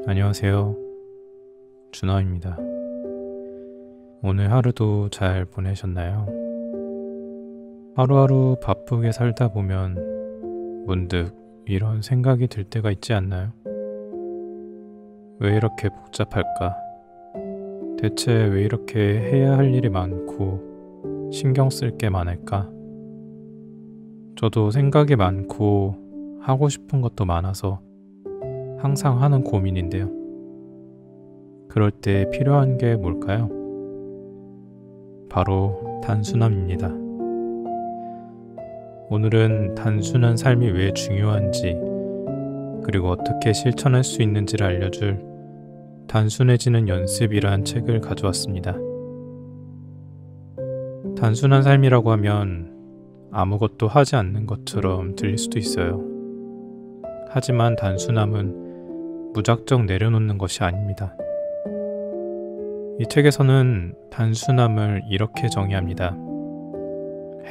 안녕하세요. 준하입니다. 오늘 하루도 잘 보내셨나요? 하루하루 바쁘게 살다 보면 문득 이런 생각이 들 때가 있지 않나요? 왜 이렇게 복잡할까? 대체 왜 이렇게 해야 할 일이 많고 신경 쓸 게 많을까? 저도 생각이 많고 하고 싶은 것도 많아서 항상 하는 고민인데요. 그럴 때 필요한 게 뭘까요? 바로 단순함입니다. 오늘은 단순한 삶이 왜 중요한지, 그리고 어떻게 실천할 수 있는지를 알려줄 단순해지는 연습이란 책을 가져왔습니다. 단순한 삶이라고 하면 아무것도 하지 않는 것처럼 들릴 수도 있어요. 하지만 단순함은 무작정 내려놓는 것이 아닙니다. 이 책에서는 단순함을 이렇게 정의합니다.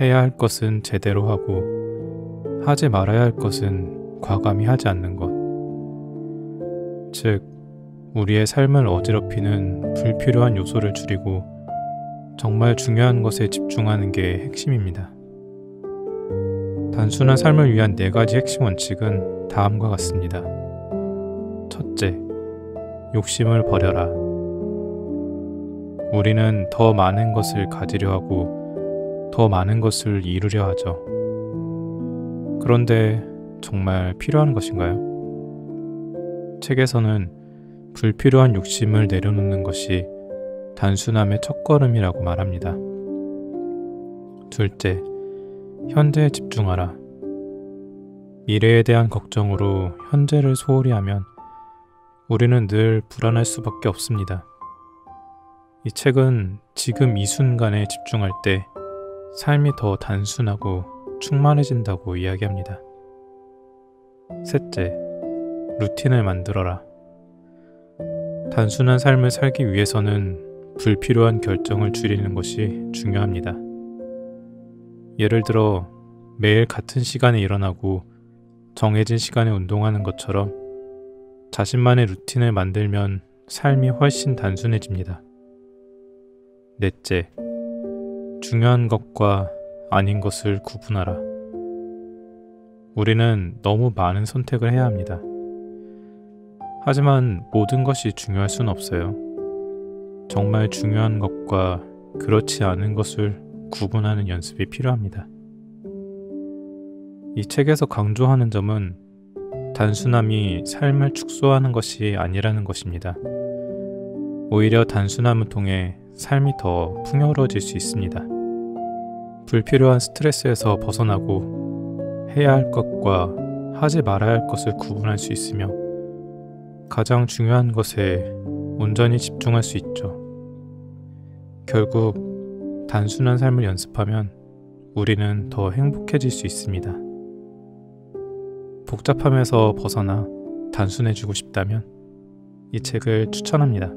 해야 할 것은 제대로 하고 하지 말아야 할 것은 과감히 하지 않는 것. 즉, 우리의 삶을 어지럽히는 불필요한 요소를 줄이고 정말 중요한 것에 집중하는 게 핵심입니다. 단순한 삶을 위한 4가지 핵심 원칙은 다음과 같습니다. 첫째, 욕심을 버려라. 우리는 더 많은 것을 가지려 하고 더 많은 것을 이루려 하죠. 그런데 정말 필요한 것인가요? 책에서는 불필요한 욕심을 내려놓는 것이 단순함의 첫걸음이라고 말합니다. 둘째, 현재에 집중하라. 미래에 대한 걱정으로 현재를 소홀히 하면 우리는 늘 불안할 수밖에 없습니다. 이 책은 지금 이 순간에 집중할 때 삶이 더 단순하고 충만해진다고 이야기합니다. 셋째, 루틴을 만들어라. 단순한 삶을 살기 위해서는 불필요한 결정을 줄이는 것이 중요합니다. 예를 들어 매일 같은 시간에 일어나고 정해진 시간에 운동하는 것처럼 자신만의 루틴을 만들면 삶이 훨씬 단순해집니다. 넷째, 중요한 것과 아닌 것을 구분하라. 우리는 너무 많은 선택을 해야 합니다. 하지만 모든 것이 중요할 수는 없어요. 정말 중요한 것과 그렇지 않은 것을 구분하는 연습이 필요합니다. 이 책에서 강조하는 점은 단순함이 삶을 축소하는 것이 아니라는 것입니다. 오히려 단순함을 통해 삶이 더 풍요로워질 수 있습니다. 불필요한 스트레스에서 벗어나고 해야 할 것과 하지 말아야 할 것을 구분할 수 있으며 가장 중요한 것에 온전히 집중할 수 있죠. 결국 단순한 삶을 연습하면 우리는 더 행복해질 수 있습니다. 복잡함에서 벗어나 단순해지고 싶다면 이 책을 추천합니다.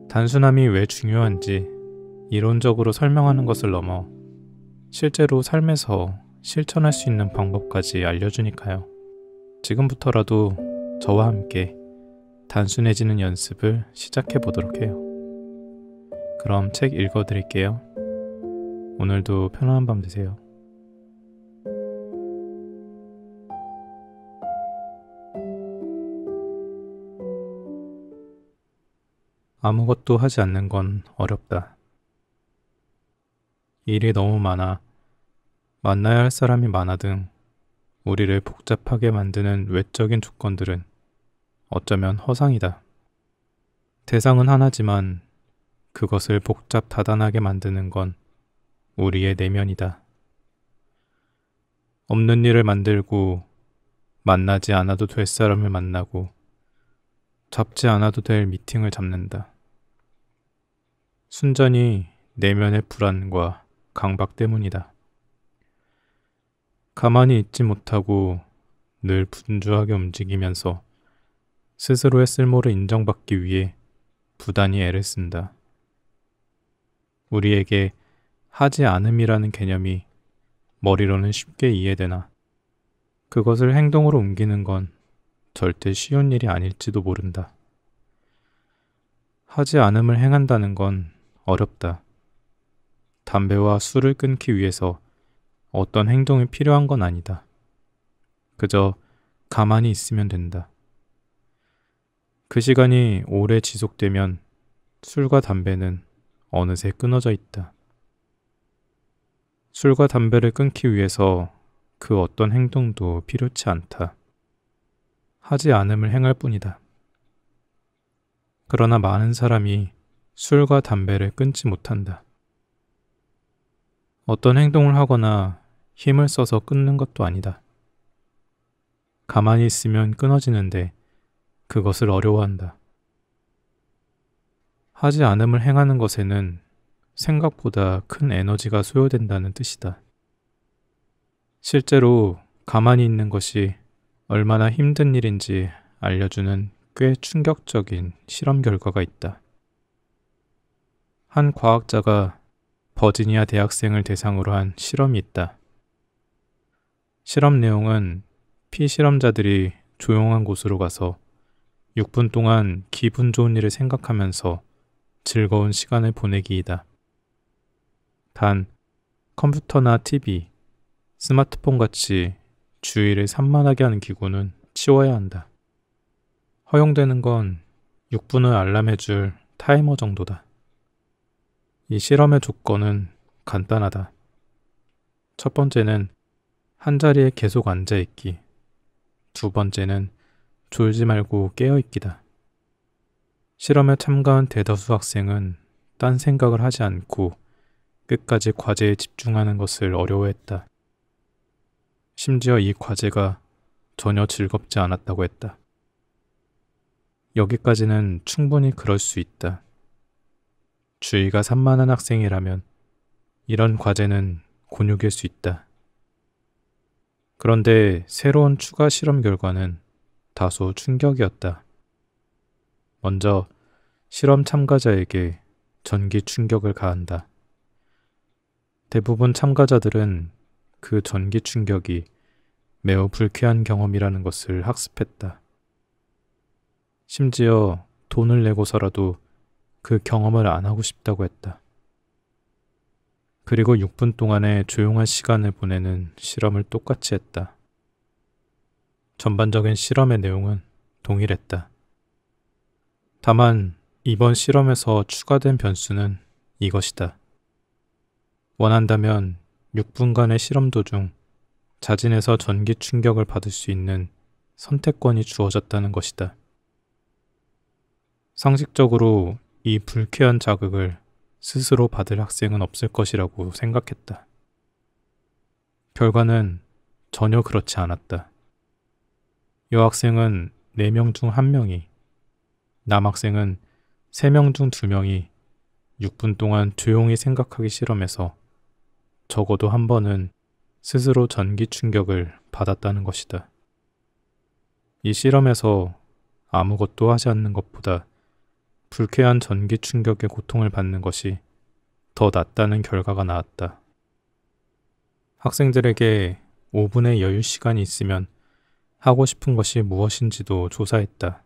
단순함이 왜 중요한지 이론적으로 설명하는 것을 넘어 실제로 삶에서 실천할 수 있는 방법까지 알려주니까요. 지금부터라도 저와 함께 단순해지는 연습을 시작해 보도록 해요. 그럼 책 읽어드릴게요. 오늘도 편안한 밤 되세요. 아무것도 하지 않는 건 어렵다. 일이 너무 많아, 만나야 할 사람이 많아 등 우리를 복잡하게 만드는 외적인 조건들은 어쩌면 허상이다. 대상은 하나지만 그것을 복잡 다단하게 만드는 건 우리의 내면이다. 없는 일을 만들고 만나지 않아도 될 사람을 만나고 잡지 않아도 될 미팅을 잡는다. 순전히 내면의 불안과 강박 때문이다. 가만히 있지 못하고 늘 분주하게 움직이면서 스스로의 쓸모를 인정받기 위해 부단히 애를 쓴다. 우리에게 하지 않음이라는 개념이 머리로는 쉽게 이해되나 그것을 행동으로 옮기는 건 절대 쉬운 일이 아닐지도 모른다. 하지 않음을 행한다는 건 어렵다. 담배와 술을 끊기 위해서 어떤 행동이 필요한 건 아니다. 그저 가만히 있으면 된다. 그 시간이 오래 지속되면 술과 담배는 어느새 끊어져 있다. 술과 담배를 끊기 위해서 그 어떤 행동도 필요치 않다. 하지 않음을 행할 뿐이다. 그러나 많은 사람이 술과 담배를 끊지 못한다. 어떤 행동을 하거나 힘을 써서 끊는 것도 아니다. 가만히 있으면 끊어지는데 그것을 어려워한다. 하지 않음을 행하는 것에는 생각보다 큰 에너지가 소요된다는 뜻이다. 실제로 가만히 있는 것이 얼마나 힘든 일인지 알려주는 꽤 충격적인 실험 결과가 있다. 한 과학자가 버지니아 대학생을 대상으로 한 실험이 있다. 실험 내용은 피실험자들이 조용한 곳으로 가서 6분 동안 기분 좋은 일을 생각하면서 즐거운 시간을 보내기이다. 단, 컴퓨터나 TV, 스마트폰 같이 주의를 산만하게 하는 기구는 치워야 한다. 허용되는 건 6분을 알람해줄 타이머 정도다. 이 실험의 조건은 간단하다. 첫 번째는 한 자리에 계속 앉아있기. 두 번째는 졸지 말고 깨어있기다. 실험에 참가한 대다수 학생은 딴 생각을 하지 않고 끝까지 과제에 집중하는 것을 어려워했다. 심지어 이 과제가 전혀 즐겁지 않았다고 했다. 여기까지는 충분히 그럴 수 있다. 주의가 산만한 학생이라면 이런 과제는 곤욕일 수 있다. 그런데 새로운 추가 실험 결과는 다소 충격이었다. 먼저 실험 참가자에게 전기 충격을 가한다. 대부분 참가자들은 그 전기 충격이 매우 불쾌한 경험이라는 것을 학습했다. 심지어 돈을 내고서라도 그 경험을 안 하고 싶다고 했다. 그리고 6분 동안의 조용한 시간을 보내는 실험을 똑같이 했다. 전반적인 실험의 내용은 동일했다. 다만 이번 실험에서 추가된 변수는 이것이다. 원한다면 6분간의 실험 도중 자진해서 전기 충격을 받을 수 있는 선택권이 주어졌다는 것이다. 상식적으로 이 불쾌한 자극을 스스로 받을 학생은 없을 것이라고 생각했다. 결과는 전혀 그렇지 않았다. 여학생은 4명 중 1명이, 남학생은 3명 중 2명이 6분 동안 조용히 생각하기 실험에서 적어도 한 번은 스스로 전기 충격을 받았다는 것이다. 이 실험에서 아무것도 하지 않는 것보다 불쾌한 전기 충격의 고통을 받는 것이 더 낫다는 결과가 나왔다. 학생들에게 5분의 여유 시간이 있으면 하고 싶은 것이 무엇인지도 조사했다.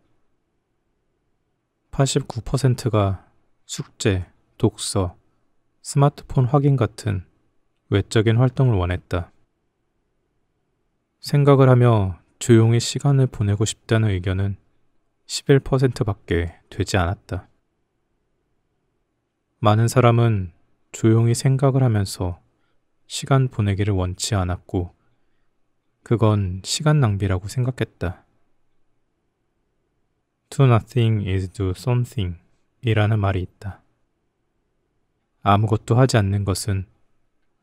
89%가 숙제, 독서, 스마트폰 확인 같은 외적인 활동을 원했다. 생각을 하며 조용히 시간을 보내고 싶다는 의견은 11%밖에 되지 않았다. 많은 사람은 조용히 생각을 하면서 시간 보내기를 원치 않았고 그건 시간 낭비라고 생각했다. Do nothing is do something 이라는 말이 있다. 아무것도 하지 않는 것은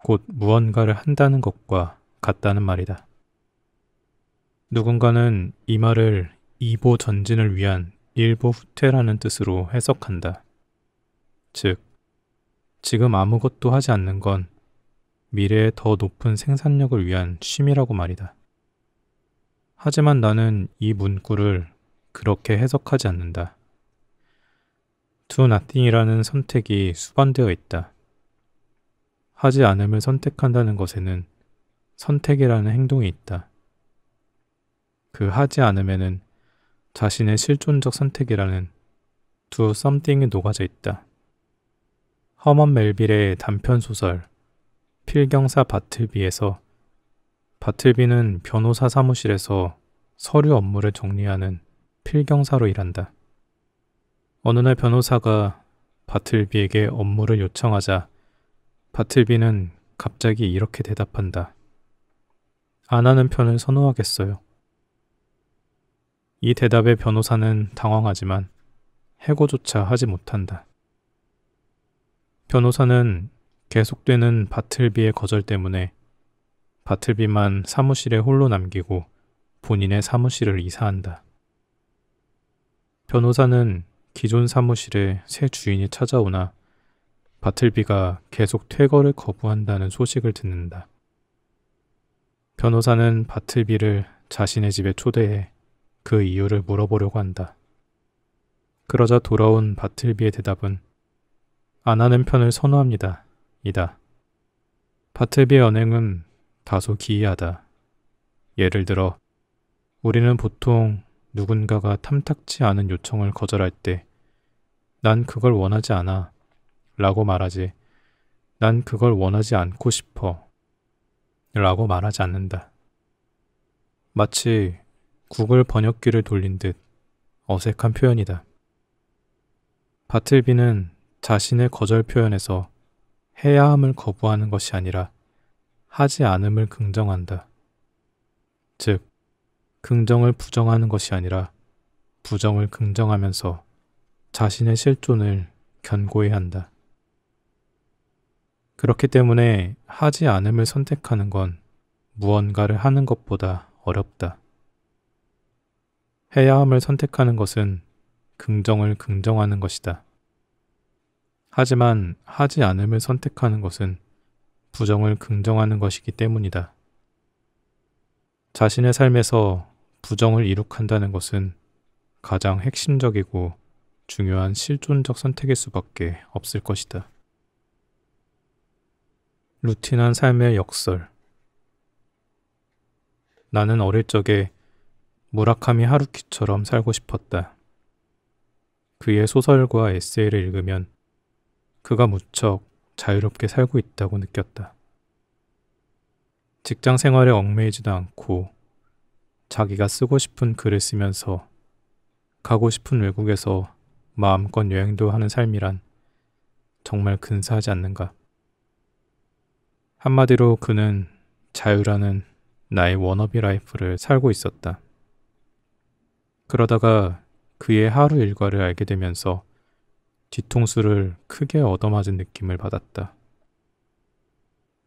곧 무언가를 한다는 것과 같다는 말이다. 누군가는 이 말을 이보 전진을 위한 일보 후퇴라는 뜻으로 해석한다. 즉, 지금 아무것도 하지 않는 건 미래의 더 높은 생산력을 위한 쉼이라고 말이다. 하지만 나는 이 문구를 그렇게 해석하지 않는다. Do nothing이라는 선택이 수반되어 있다. 하지 않음을 선택한다는 것에는 선택이라는 행동이 있다. 그 하지 않음에는 자신의 실존적 선택이라는 두 썸띵이 녹아져 있다. 허먼 멜빌의 단편소설 필경사 바틀비에서 바틀비는 변호사 사무실에서 서류 업무를 정리하는 필경사로 일한다. 어느 날 변호사가 바틀비에게 업무를 요청하자 바틀비는 갑자기 이렇게 대답한다. 안 하는 편을 선호하겠어요. 이 대답에 변호사는 당황하지만 해고조차 하지 못한다. 변호사는 계속되는 바틀비의 거절 때문에 바틀비만 사무실에 홀로 남기고 본인의 사무실을 이사한다. 변호사는 기존 사무실에 새 주인이 찾아오나 바틀비가 계속 퇴거를 거부한다는 소식을 듣는다. 변호사는 바틀비를 자신의 집에 초대해 그 이유를 물어보려고 한다. 그러자 돌아온 바틀비의 대답은 안 하는 편을 선호합니다. 이다. 바틀비의 언행은 다소 기이하다. 예를 들어 우리는 보통 누군가가 탐탁치 않은 요청을 거절할 때 난 그걸 원하지 않아 라고 말하지 난 그걸 원하지 않고 싶어 라고 말하지 않는다. 마치 구글 번역기를 돌린 듯 어색한 표현이다. 바틀비는 자신의 거절 표현에서 해야 함을 거부하는 것이 아니라 하지 않음을 긍정한다. 즉, 긍정을 부정하는 것이 아니라 부정을 긍정하면서 자신의 실존을 견고히 한다. 그렇기 때문에 하지 않음을 선택하는 건 무언가를 하는 것보다 어렵다. 해야 함을 선택하는 것은 긍정을 긍정하는 것이다. 하지만 하지 않음을 선택하는 것은 부정을 긍정하는 것이기 때문이다. 자신의 삶에서 부정을 이룩한다는 것은 가장 핵심적이고 중요한 실존적 선택일 수밖에 없을 것이다. 루틴한 삶의 역설. 나는 어릴 적에 무라카미 하루키처럼 살고 싶었다. 그의 소설과 에세이를 읽으면 그가 무척 자유롭게 살고 있다고 느꼈다. 직장 생활에 얽매이지도 않고 자기가 쓰고 싶은 글을 쓰면서 가고 싶은 외국에서 마음껏 여행도 하는 삶이란 정말 근사하지 않는가? 한마디로 그는 자유라는 나의 워너비 라이프를 살고 있었다. 그러다가 그의 하루 일과를 알게 되면서 뒤통수를 크게 얻어맞은 느낌을 받았다.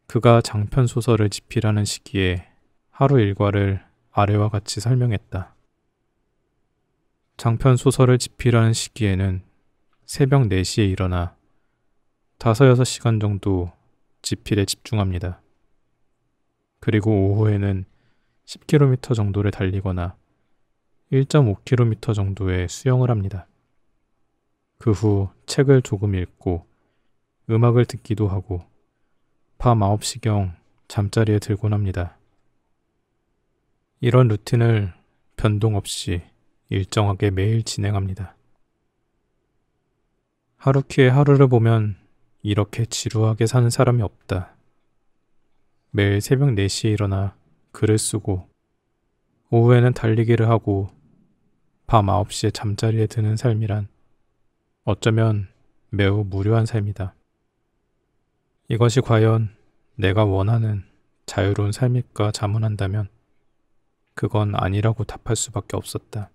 그가 장편 소설을 집필하는 시기에 하루 일과를 아래와 같이 설명했다. 장편 소설을 집필하는 시기에는 새벽 4시에 일어나 5-6시간 정도 집필에 집중합니다. 그리고 오후에는 10km 정도를 달리거나 1.5km 정도의 수영을 합니다. 그 후 책을 조금 읽고 음악을 듣기도 하고 밤 9시경 잠자리에 들곤 합니다. 이런 루틴을 변동 없이 일정하게 매일 진행합니다. 하루키의 하루를 보면 이렇게 지루하게 사는 사람이 없다. 매일 새벽 4시에 일어나 글을 쓰고 오후에는 달리기를 하고 밤 9시에 잠자리에 드는 삶이란 어쩌면 매우 무료한 삶이다. 이것이 과연 내가 원하는 자유로운 삶일까 자문한다면 그건 아니라고 답할 수밖에 없었다.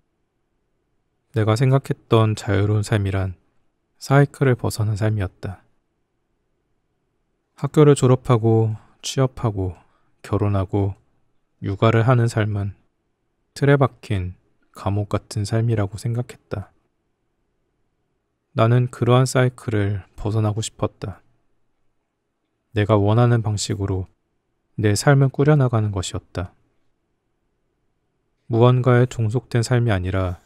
내가 생각했던 자유로운 삶이란 사이클을 벗어난 삶이었다. 학교를 졸업하고 취업하고 결혼하고 육아를 하는 삶은 틀에 박힌 감옥 같은 삶이라고 생각했다. 나는 그러한 사이클을 벗어나고 싶었다. 내가 원하는 방식으로 내 삶을 꾸려나가는 것이었다. 무언가에 종속된 삶이 아니라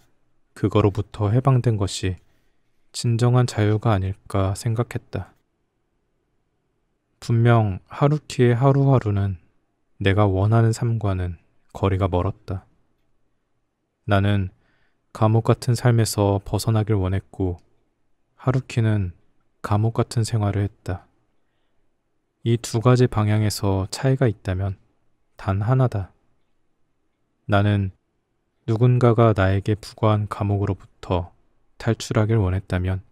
그거로부터 해방된 것이 진정한 자유가 아닐까 생각했다. 분명 하루키의 하루하루는 내가 원하는 삶과는 거리가 멀었다. 나는 감옥 같은 삶에서 벗어나길 원했고 하루키는 감옥 같은 생활을 했다. 이 두 가지 방향에서 차이가 있다면 단 하나다. 나는 누군가가 나에게 부과한 감옥으로부터 탈출하길 원했다면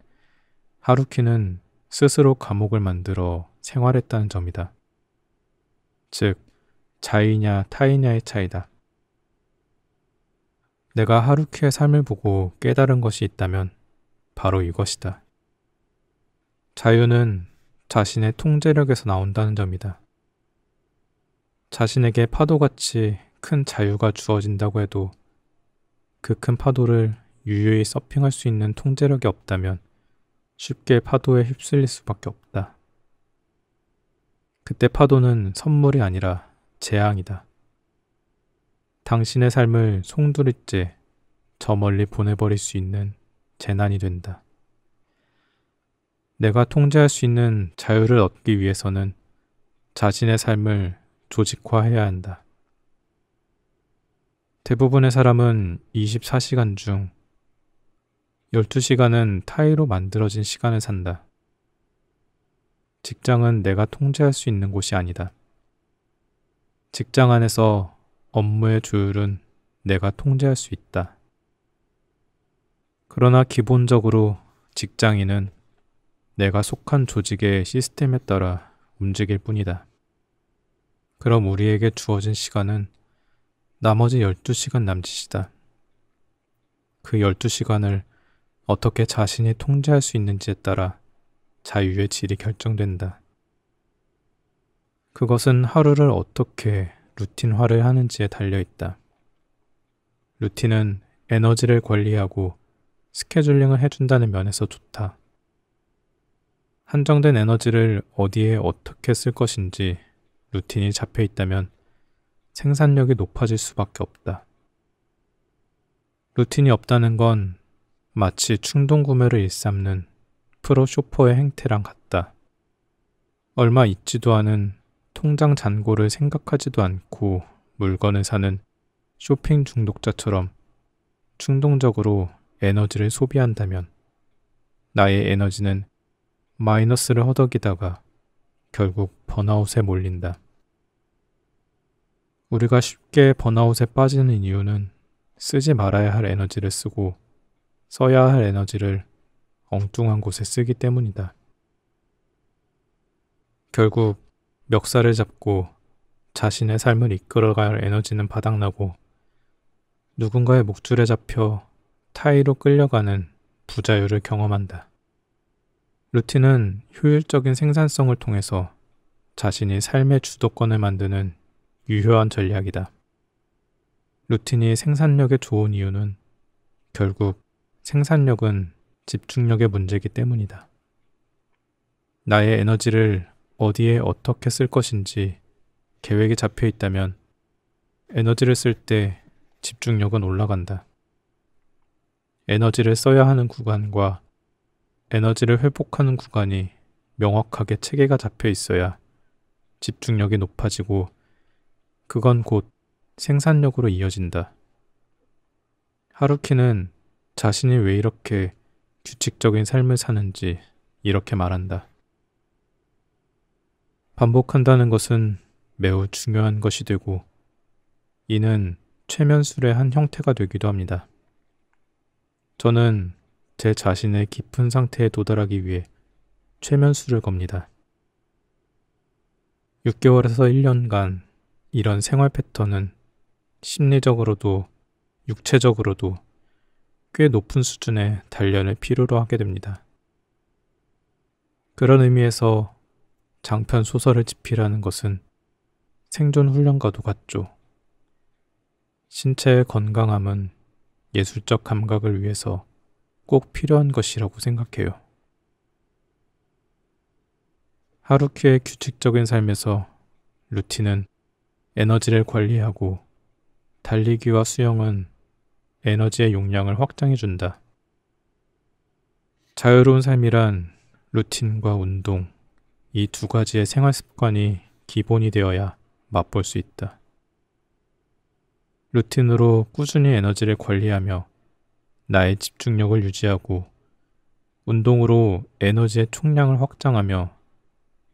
하루키는 스스로 감옥을 만들어 생활했다는 점이다. 즉, 자이냐 타이냐의 차이다. 내가 하루키의 삶을 보고 깨달은 것이 있다면 바로 이것이다. 자유는 자신의 통제력에서 나온다는 점이다. 자신에게 파도같이 큰 자유가 주어진다고 해도 그 큰 파도를 유유히 서핑할 수 있는 통제력이 없다면 쉽게 파도에 휩쓸릴 수밖에 없다. 그때 파도는 선물이 아니라 재앙이다. 당신의 삶을 송두리째 저 멀리 보내버릴 수 있는 재난이 된다. 내가 통제할 수 있는 자유를 얻기 위해서는 자신의 삶을 조직화해야 한다. 대부분의 사람은 24시간 중 12시간은 타의로 만들어진 시간을 산다. 직장은 내가 통제할 수 있는 곳이 아니다. 직장 안에서 업무의 조율은 내가 통제할 수 있다. 그러나 기본적으로 직장인은 내가 속한 조직의 시스템에 따라 움직일 뿐이다. 그럼 우리에게 주어진 시간은 나머지 12시간 남짓이다. 그 12시간을 어떻게 자신이 통제할 수 있는지에 따라 자유의 질이 결정된다. 그것은 하루를 어떻게 루틴화를 하는지에 달려있다. 루틴은 에너지를 관리하고 스케줄링을 해준다는 면에서 좋다. 한정된 에너지를 어디에 어떻게 쓸 것인지 루틴이 잡혀 있다면 생산력이 높아질 수밖에 없다. 루틴이 없다는 건 마치 충동 구매를 일삼는 프로 쇼퍼의 행태랑 같다. 얼마 있지도 않은 통장 잔고를 생각하지도 않고 물건을 사는 쇼핑 중독자처럼 충동적으로 에너지를 소비한다면 나의 에너지는 마이너스를 허덕이다가 결국 번아웃에 몰린다. 우리가 쉽게 번아웃에 빠지는 이유는 쓰지 말아야 할 에너지를 쓰고 써야 할 에너지를 엉뚱한 곳에 쓰기 때문이다. 결국 멱살을 잡고 자신의 삶을 이끌어갈 에너지는 바닥나고 누군가의 목줄에 잡혀 타의로 끌려가는 부자유를 경험한다. 루틴은 효율적인 생산성을 통해서 자신이 삶의 주도권을 만드는 유효한 전략이다. 루틴이 생산력에 좋은 이유는 결국 생산력은 집중력의 문제이기 때문이다. 나의 에너지를 어디에 어떻게 쓸 것인지 계획이 잡혀 있다면 에너지를 쓸 때 집중력은 올라간다. 에너지를 써야 하는 구간과 에너지를 회복하는 구간이 명확하게 체계가 잡혀 있어야 집중력이 높아지고 그건 곧 생산력으로 이어진다. 하루키는 자신이 왜 이렇게 규칙적인 삶을 사는지 이렇게 말한다. 반복한다는 것은 매우 중요한 것이 되고 이는 최면술의 한 형태가 되기도 합니다. 저는 제 자신의 깊은 상태에 도달하기 위해 최면술을 겁니다. 6개월에서 1년간 이런 생활 패턴은 심리적으로도 육체적으로도 꽤 높은 수준의 단련을 필요로 하게 됩니다. 그런 의미에서 장편 소설을 집필하는 것은 생존 훈련과도 같죠. 신체의 건강함은 예술적 감각을 위해서 꼭 필요한 것이라고 생각해요. 하루키의 규칙적인 삶에서 루틴은 에너지를 관리하고 달리기와 수영은 에너지의 용량을 확장해준다. 자유로운 삶이란 루틴과 운동, 이 두 가지의 생활 습관이 기본이 되어야 맛볼 수 있다. 루틴으로 꾸준히 에너지를 관리하며 나의 집중력을 유지하고 운동으로 에너지의 총량을 확장하며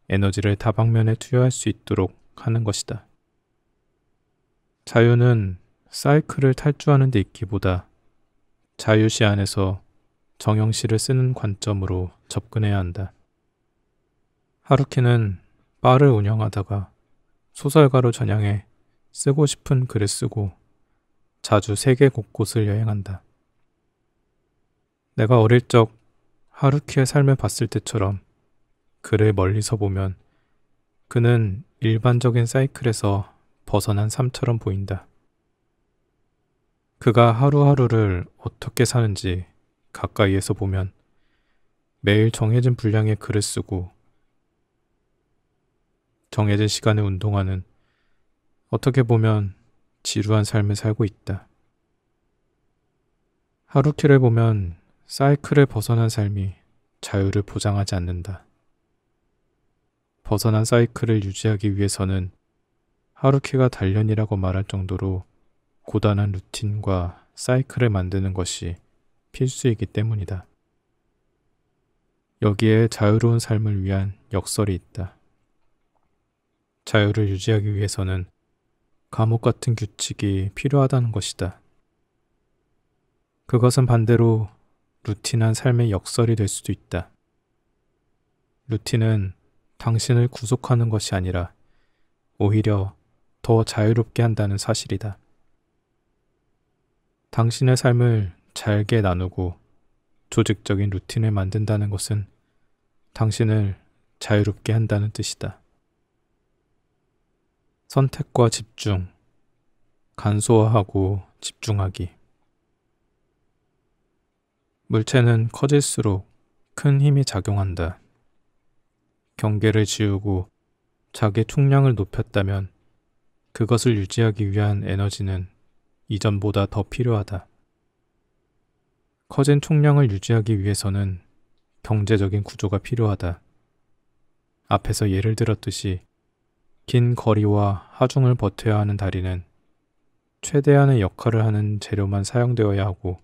에너지를 다방면에 투여할 수 있도록 하는 것이다. 자유는 사이클을 탈주하는 데 있기보다 자유시 안에서 정형시를 쓰는 관점으로 접근해야 한다. 하루키는 바를 운영하다가 소설가로 전향해 쓰고 싶은 글을 쓰고 자주 세계 곳곳을 여행한다. 내가 어릴 적 하루키의 삶을 봤을 때처럼 그를 멀리서 보면 그는 일반적인 사이클에서 벗어난 삶처럼 보인다. 그가 하루하루를 어떻게 사는지 가까이에서 보면 매일 정해진 분량의 글을 쓰고 정해진 시간에 운동하는 어떻게 보면 지루한 삶을 살고 있다. 하루키를 보면 사이클을 벗어난 삶이 자유를 보장하지 않는다. 벗어난 사이클을 유지하기 위해서는 하루키가 단련이라고 말할 정도로 고단한 루틴과 사이클을 만드는 것이 필수이기 때문이다. 여기에 자유로운 삶을 위한 역설이 있다. 자유를 유지하기 위해서는 감옥 같은 규칙이 필요하다는 것이다. 그것은 반대로 루틴한 삶의 역설이 될 수도 있다. 루틴은 당신을 구속하는 것이 아니라 오히려 더 자유롭게 한다는 사실이다. 당신의 삶을 잘게 나누고 조직적인 루틴을 만든다는 것은 당신을 자유롭게 한다는 뜻이다. 선택과 집중, 간소화하고 집중하기. 물체는 커질수록 큰 힘이 작용한다. 경계를 지우고 자기 총량을 높였다면 그것을 유지하기 위한 에너지는 이전보다 더 필요하다. 커진 총량을 유지하기 위해서는 경제적인 구조가 필요하다. 앞에서 예를 들었듯이 긴 거리와 하중을 버텨야 하는 다리는 최대한의 역할을 하는 재료만 사용되어야 하고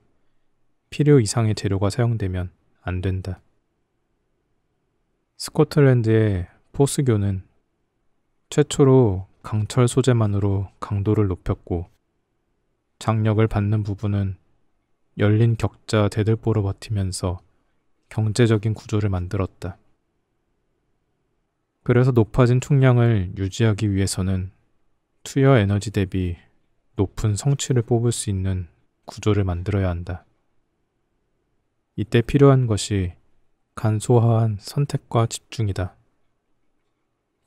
필요 이상의 재료가 사용되면 안 된다. 스코틀랜드의 포스교는 최초로 강철 소재만으로 강도를 높였고 장력을 받는 부분은 열린 격자 대들보로 버티면서 경제적인 구조를 만들었다. 그래서 높아진 총량을 유지하기 위해서는 투여 에너지 대비 높은 성취를 뽑을 수 있는 구조를 만들어야 한다. 이때 필요한 것이 간소화한 선택과 집중이다.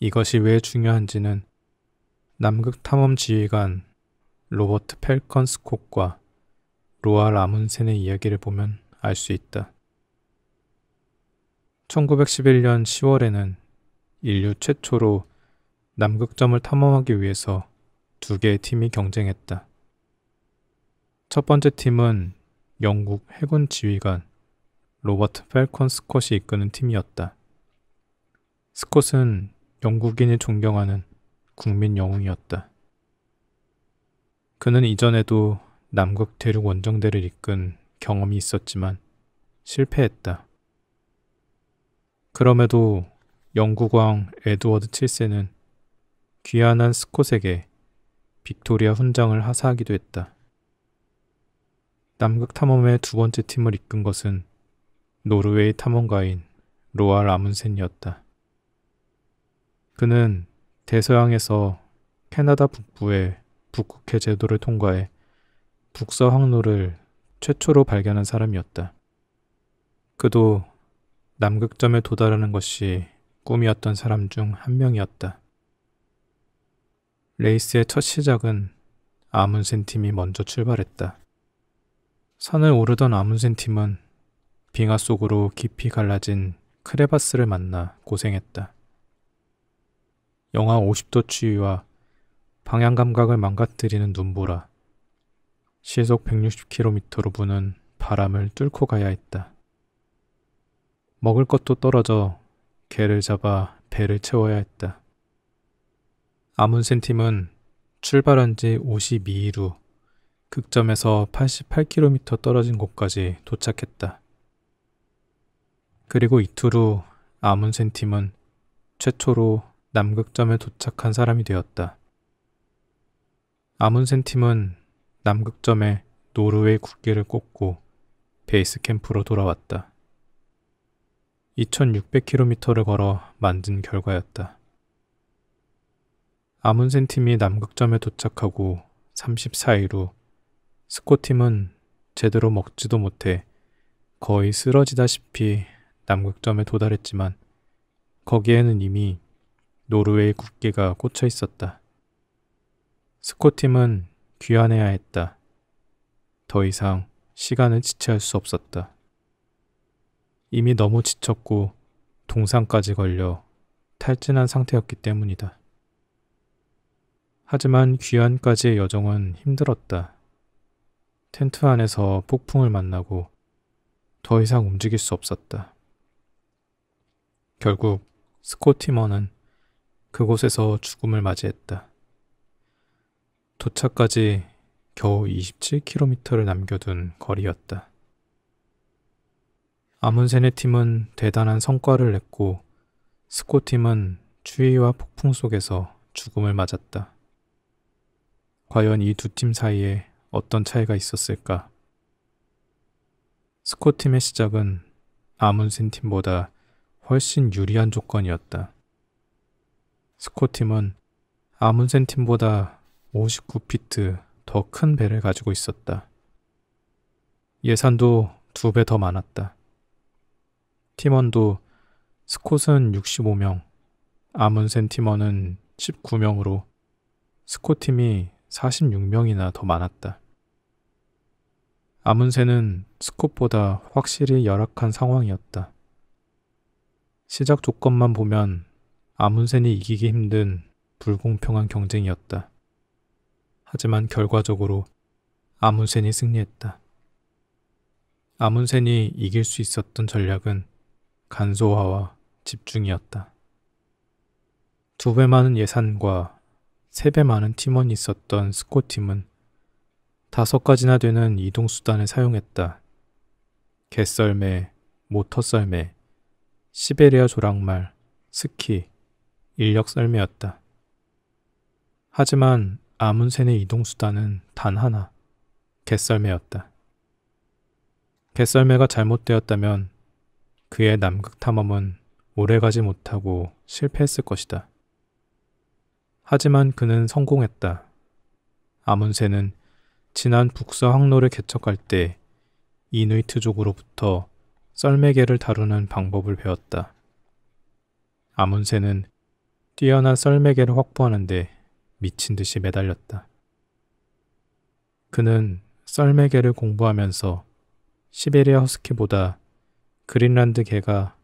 이것이 왜 중요한지는 남극 탐험 지휘관 로버트 펠컨 스콧과 로알 아문센의 이야기를 보면 알 수 있다. 1911년 10월에는 인류 최초로 남극점을 탐험하기 위해서 두 개의 팀이 경쟁했다. 첫 번째 팀은 영국 해군 지휘관 로버트 펠컨 스콧이 이끄는 팀이었다. 스콧은 영국인이 존경하는 국민 영웅이었다. 그는 이전에도 남극 대륙 원정대를 이끈 경험이 있었지만 실패했다. 그럼에도 영국 왕 에드워드 7세는 귀환한 스콧에게 빅토리아 훈장을 하사하기도 했다. 남극 탐험의 두 번째 팀을 이끈 것은 노르웨이 탐험가인 로알 아문센이었다. 그는 대서양에서 캐나다 북부의 북극해 제도를 통과해 북서 항로를 최초로 발견한 사람이었다. 그도 남극점에 도달하는 것이 꿈이었던 사람 중 한 명이었다. 레이스의 첫 시작은 아문센 팀이 먼저 출발했다. 산을 오르던 아문센 팀은 빙하 속으로 깊이 갈라진 크레바스를 만나 고생했다. 영하 50도 추위와 방향 감각을 망가뜨리는 눈보라, 시속 160km로 부는 바람을 뚫고 가야 했다. 먹을 것도 떨어져 개를 잡아 배를 채워야 했다. 아문센 팀은 출발한 지 52일 후 극점에서 88km 떨어진 곳까지 도착했다. 그리고 이틀 후 아문센 팀은 최초로 남극점에 도착한 사람이 되었다. 아문센 팀은 남극점에 노르웨이 국기를 꽂고 베이스 캠프로 돌아왔다. 2600km를 걸어 만든 결과였다. 아문센 팀이 남극점에 도착하고 34일 후 스코팀은 제대로 먹지도 못해 거의 쓰러지다시피 남극점에 도달했지만 거기에는 이미 노르웨이 국기가 꽂혀 있었다. 스코팀은 귀환해야 했다. 더 이상 시간을 지체할 수 없었다. 이미 너무 지쳤고 동상까지 걸려 탈진한 상태였기 때문이다. 하지만 귀환까지의 여정은 힘들었다. 텐트 안에서 폭풍을 만나고 더 이상 움직일 수 없었다. 결국 스코티머는 그곳에서 죽음을 맞이했다. 도착까지 겨우 27km를 남겨둔 거리였다. 아문센의 팀은 대단한 성과를 냈고 스코팀은 추위와 폭풍 속에서 죽음을 맞았다. 과연 이 두 팀 사이에 어떤 차이가 있었을까? 스코팀의 시작은 아문센 팀보다 훨씬 유리한 조건이었다. 스코팀은 아문센 팀보다 59피트 더 큰 배를 가지고 있었다. 예산도 2배 더 많았다. 팀원도 스콧은 65명, 아문센 팀원은 19명으로 스콧팀이 46명이나 더 많았다. 아문센은 스콧보다 확실히 열악한 상황이었다. 시작 조건만 보면 아문센이 이기기 힘든 불공평한 경쟁이었다. 하지만 결과적으로 아문센이 승리했다. 아문센이 이길 수 있었던 전략은 간소화와 집중이었다. 2배 많은 예산과 3배 많은 팀원이 있었던 스콧팀은 5가지나 되는 이동수단을 사용했다. 개썰매, 모터썰매, 시베리아 조랑말, 스키, 인력 썰매였다. 하지만 아문센의 이동수단은 단 하나, 개썰매였다. 개썰매가 잘못되었다면 그의 남극 탐험은 오래가지 못하고 실패했을 것이다. 하지만 그는 성공했다. 아문센은 지난 북서 항로를 개척할 때 이누이트족으로부터 썰매개를 다루는 방법을 배웠다. 아문센은 뛰어난 썰매개를 확보하는데 미친 듯이 매달렸다. 그는 썰매개를 공부하면서 시베리아 허스키보다 그린란드 개가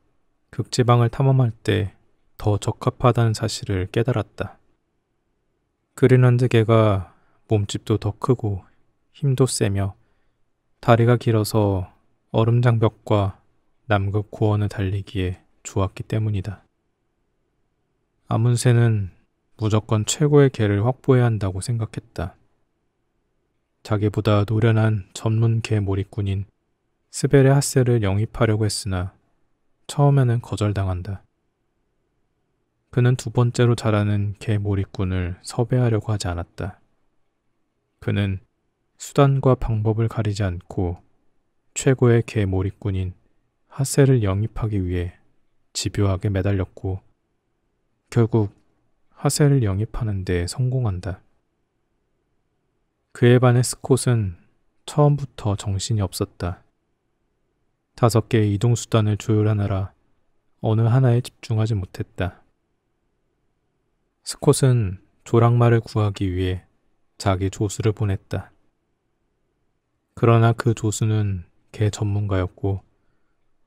극지방을 탐험할 때 더 적합하다는 사실을 깨달았다. 그린란드 개가 몸집도 더 크고 힘도 세며 다리가 길어서 얼음 장벽과 남극 고원을 달리기에 좋았기 때문이다. 아문센은 무조건 최고의 개를 확보해야 한다고 생각했다. 자기보다 노련한 전문 개 몰이꾼인 스베레 하세를 영입하려고 했으나 처음에는 거절당한다. 그는 2번째로 잘하는 개 몰이꾼을 섭외하려고 하지 않았다. 그는 수단과 방법을 가리지 않고 최고의 개 몰이꾼인 하세를 영입하기 위해 집요하게 매달렸고 결국 하세를 영입하는 데 성공한다. 그에 반해 스콧은 처음부터 정신이 없었다. 5개의 이동수단을 조율하느라 어느 하나에 집중하지 못했다. 스콧은 조랑말을 구하기 위해 자기 조수를 보냈다. 그러나 그 조수는 개 전문가였고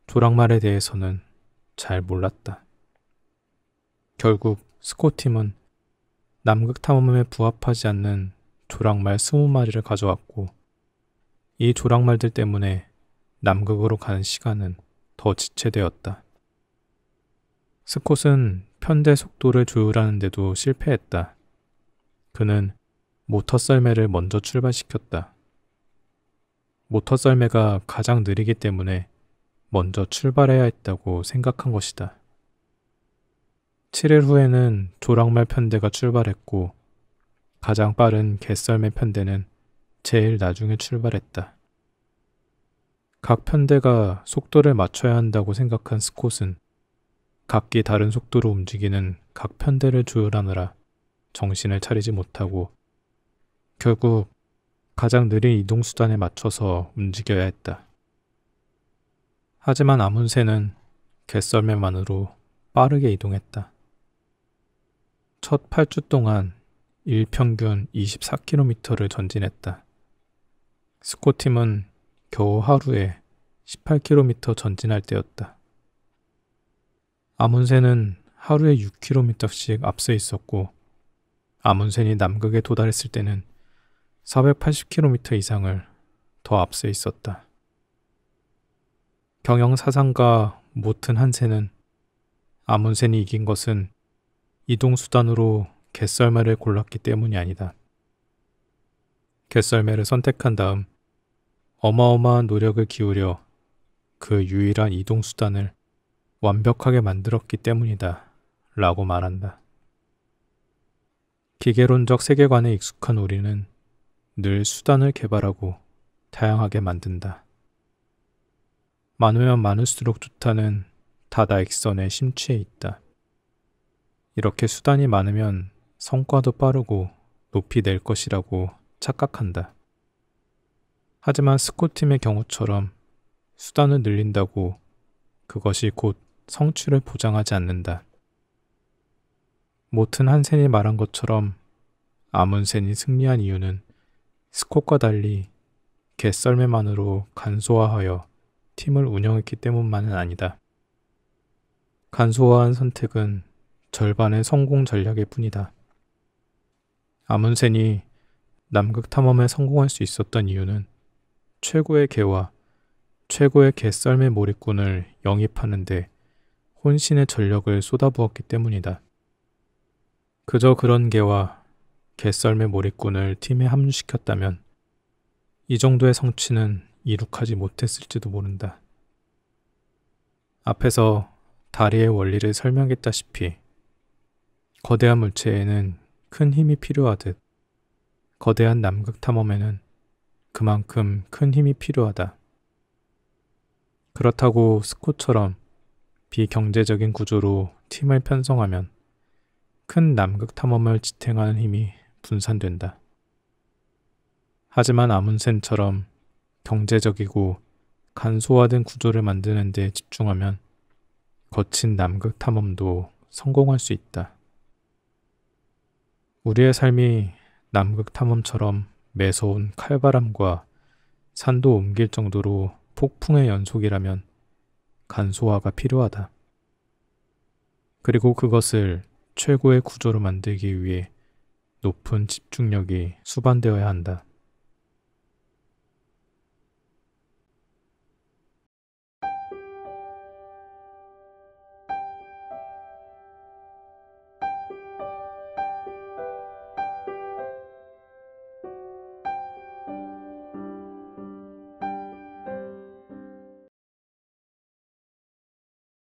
조랑말에 대해서는 잘 몰랐다. 결국 스콧팀은 남극 탐험에 부합하지 않는 조랑말 20마리를 가져왔고 이 조랑말들 때문에 남극으로 가는 시간은 더 지체되었다. 스콧은 편대 속도를 조율하는데도 실패했다. 그는 모터 썰매를 먼저 출발시켰다. 모터 썰매가 가장 느리기 때문에 먼저 출발해야 했다고 생각한 것이다. 7일 후에는 조랑말 편대가 출발했고 가장 빠른 개썰매 편대는 제일 나중에 출발했다. 각 편대가 속도를 맞춰야 한다고 생각한 스콧은 각기 다른 속도로 움직이는 각 편대를 조율하느라 정신을 차리지 못하고 결국 가장 느린 이동수단에 맞춰서 움직여야 했다. 하지만 아문새는 개썰매만으로 빠르게 이동했다. 첫 8주 동안 일평균 24km를 전진했다. 스콧팀은 겨우 하루에 18km 전진할 때였다. 아문센은 하루에 6km씩 앞서 있었고 아문센이 남극에 도달했을 때는 480km 이상을 더 앞서 있었다. 경영사상가 모튼 한센은 아문센이 이긴 것은 이동수단으로 개썰매를 골랐기 때문이 아니다. 개썰매를 선택한 다음 어마어마한 노력을 기울여 그 유일한 이동수단을 완벽하게 만들었기 때문이다 라고 말한다. 기계론적 세계관에 익숙한 우리는 늘 수단을 개발하고 다양하게 만든다. 많으면 많을수록 좋다는 다다익선의 심취에 있다. 이렇게 수단이 많으면 성과도 빠르고 높이 낼 것이라고 착각한다. 하지만 스콧팀의 경우처럼 수단을 늘린다고 그것이 곧 성취를 보장하지 않는다. 모튼 한센이 말한 것처럼 아문센이 승리한 이유는 스콧과 달리 개썰매만으로 간소화하여 팀을 운영했기 때문만은 아니다. 간소화한 선택은 절반의 성공 전략일 뿐이다. 아문센이 남극 탐험에 성공할 수 있었던 이유는 최고의 개와 최고의 개썰매 몰입꾼을 영입하는데 혼신의 전력을 쏟아부었기 때문이다. 그저 그런 개와 개썰매 몰입꾼을 팀에 합류시켰다면 이 정도의 성취는 이룩하지 못했을지도 모른다. 앞에서 다리의 원리를 설명했다시피 거대한 물체에는 큰 힘이 필요하듯 거대한 남극 탐험에는 그만큼 큰 힘이 필요하다. 그렇다고 스콧처럼 비경제적인 구조로 팀을 편성하면 큰 남극 탐험을 지탱하는 힘이 분산된다. 하지만 아문센처럼 경제적이고 간소화된 구조를 만드는 데 집중하면 거친 남극 탐험도 성공할 수 있다. 우리의 삶이 남극 탐험처럼 매서운 칼바람과 산도 옮길 정도로 폭풍의 연속이라면 간소화가 필요하다. 그리고 그것을 최고의 구조로 만들기 위해 높은 집중력이 수반되어야 한다.